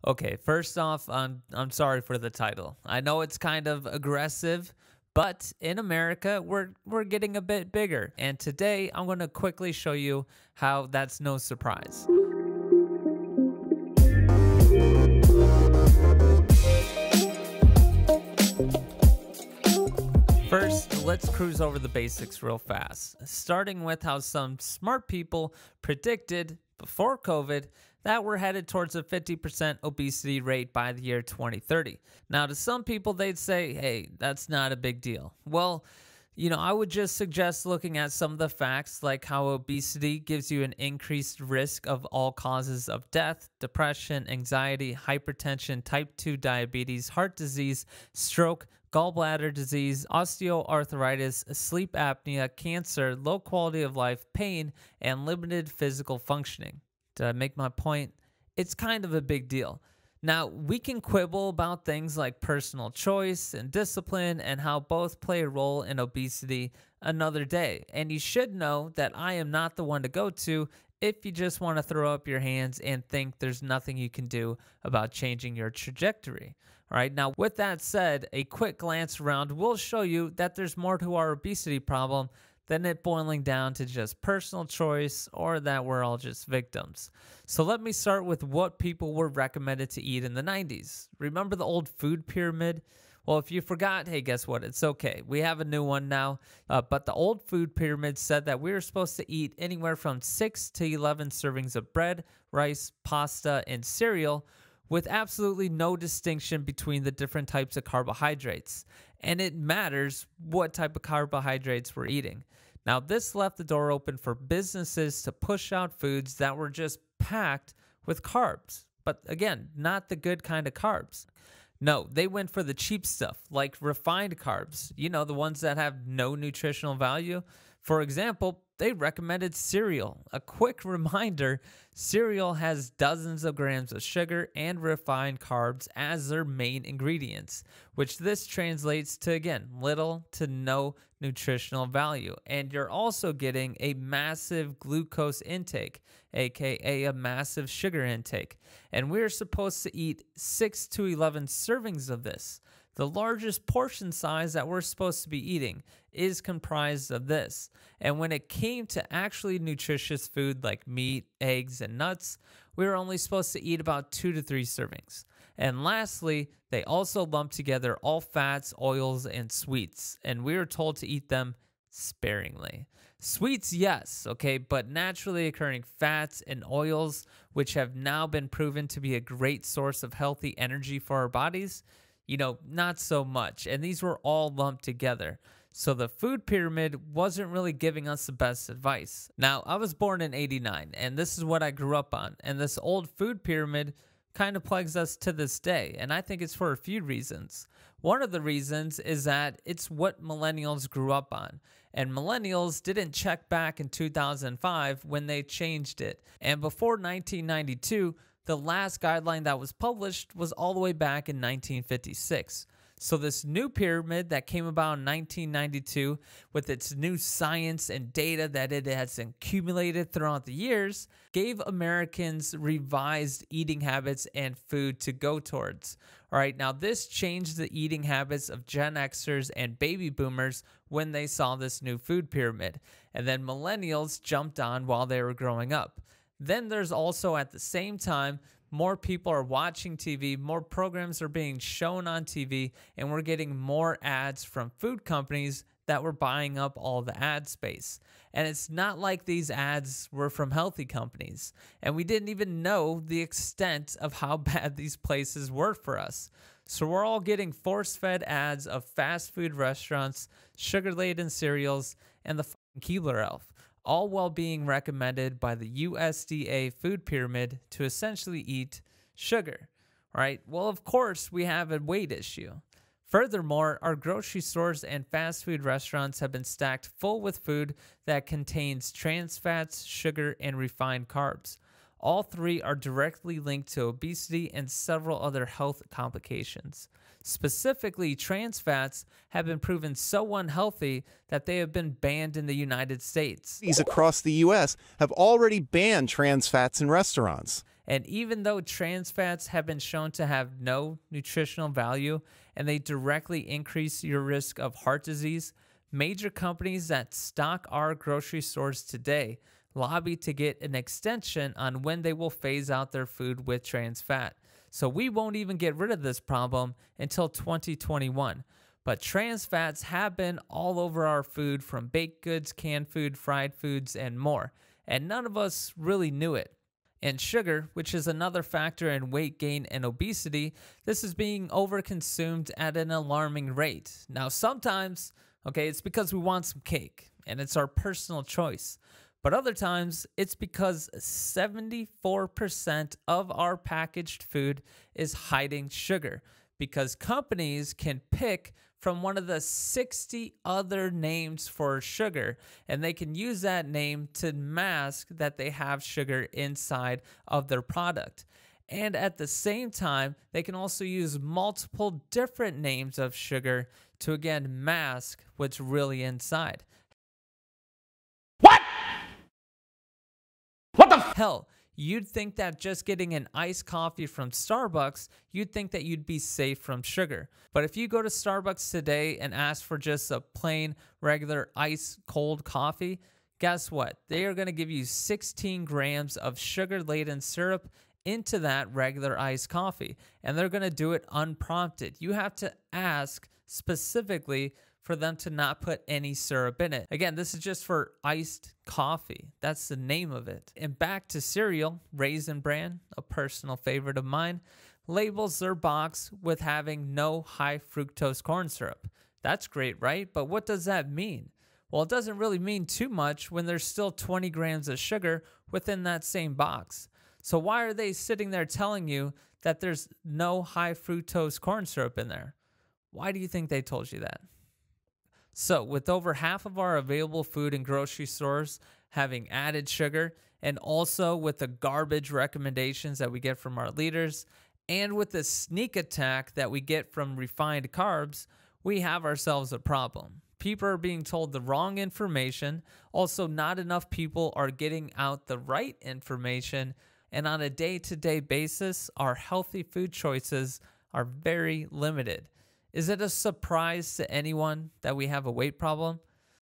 Okay, first off, I'm sorry for the title. I know it's kind of aggressive, but in America, we're getting a bit bigger. And today I'm going to quickly show you how that's no surprise. First, let's cruise over the basics real fast, starting with how some smart people predicted before COVID that we're headed towards a 50% obesity rate by the year 2030. Now, to some people, they'd say, hey, that's not a big deal. Well, I would just suggest looking at some of the facts, like how obesity gives you an increased risk of all causes of death, depression, anxiety, hypertension, type 2 diabetes, heart disease, stroke, gallbladder disease, osteoarthritis, sleep apnea, cancer, low quality of life, pain, and limited physical functioning. Did I make my point? It's kind of a big deal. Now, we can quibble about things like personal choice and discipline and how both play a role in obesity another day. And you should know that I am not the one to go to if you just want to throw up your hands and think there's nothing you can do about changing your trajectory. All right, now with that said, a quick glance around will show you that there's more to our obesity problem than it boiling down to just personal choice or that we're all just victims. So let me start with what people were recommended to eat in the 90s. Remember the old food pyramid? Well, if you forgot, hey, guess what? It's okay. We have a new one now. But the old food pyramid said that we were supposed to eat anywhere from 6 to 11 servings of bread, rice, pasta, and cereal, with absolutely no distinction between the different types of carbohydrates. And it matters what type of carbohydrates we're eating. Now, this left the door open for businesses to push out foods that were just packed with carbs. But again, not the good kind of carbs. No, they went for the cheap stuff, like refined carbs, the ones that have no nutritional value. For example, they recommended cereal. A quick reminder, cereal has dozens of grams of sugar and refined carbs as their main ingredients, which this translates to, again, little to no nutritional value. And you're also getting a massive glucose intake, aka a massive sugar intake. And we're supposed to eat 6 to 11 servings of this. The largest portion size that we're supposed to be eating is comprised of this. And when it came to actually nutritious food like meat, eggs, and nuts, we were only supposed to eat about 2 to 3 servings. And lastly, they also lumped together all fats, oils, and sweets, and we were told to eat them sparingly. Sweets, yes, okay, but naturally occurring fats and oils, which have now been proven to be a great source of healthy energy for our bodies, not so much. And these were all lumped together. So the food pyramid wasn't really giving us the best advice. Now, I was born in '89, and this is what I grew up on. And this old food pyramid kind of plagues us to this day. And I think it's for a few reasons. One of the reasons is that it's what millennials grew up on. And millennials didn't check back in 2005 when they changed it. And before 1992, the last guideline that was published was all the way back in 1956. So this new pyramid that came about in 1992 with its new science and data that it has accumulated throughout the years gave Americans revised eating habits and food to go towards. All right, now this changed the eating habits of Gen Xers and baby boomers when they saw this new food pyramid. And then millennials jumped on while they were growing up. Then there's also at the same time, more people are watching TV, more programs are being shown on TV, and we're getting more ads from food companies that were buying up all the ad space. And it's not like these ads were from healthy companies. And we didn't even know the extent of how bad these places were for us. So we're all getting force-fed ads of fast food restaurants, sugar-laden cereals, and the Keebler Elf, all while being recommended by the USDA food pyramid to essentially eat sugar, right? Well, of course, we have a weight issue. Furthermore, our grocery stores and fast food restaurants have been stacked full with food that contains trans fats, sugar, and refined carbs. All three are directly linked to obesity and several other health complications. Specifically, trans fats have been proven so unhealthy that they have been banned in the United States. Across the U.S. have already banned trans fats in restaurants. And even though trans fats have been shown to have no nutritional value and they directly increase your risk of heart disease, major companies that stock our grocery stores today lobby to get an extension on when they will phase out their food with trans fat. So we won't even get rid of this problem until 2021. But trans fats have been all over our food, from baked goods, canned food, fried foods, and more. And none of us really knew it. And sugar, which is another factor in weight gain and obesity, this is being overconsumed at an alarming rate. Now, sometimes, it's because we want some cake, and it's our personal choice. But other times, it's because 74% of our packaged food is hiding sugar, because companies can pick from one of the 60 other names for sugar, and they can use that name to mask that they have sugar inside of their product. And at the same time, they can also use multiple different names of sugar to, again, mask what's really inside. What the hell? You'd think that just getting an iced coffee from Starbucks, you'd think that you'd be safe from sugar. But if you go to Starbucks today and ask for just a plain, regular, ice cold coffee, guess what? They are going to give you 16 grams of sugar-laden syrup into that regular iced coffee. And they're going to do it unprompted. You have to ask specifically for them to not put any syrup in it. Again, this is just for iced coffee. That's the name of it. And back to cereal, Raisin Bran, a personal favorite of mine, labels their box with having no high fructose corn syrup. That's great, right? But what does that mean? Well, it doesn't really mean too much when there's still 20 grams of sugar within that same box. So why are they sitting there telling you that there's no high fructose corn syrup in there? Why do you think they told you that? So with over half of our available food in grocery stores having added sugar, and also with the garbage recommendations that we get from our leaders, and with the sneak attack that we get from refined carbs, we have ourselves a problem. People are being told the wrong information. Also, not enough people are getting out the right information. And on a day-to-day basis, our healthy food choices are very limited. Is it a surprise to anyone that we have a weight problem?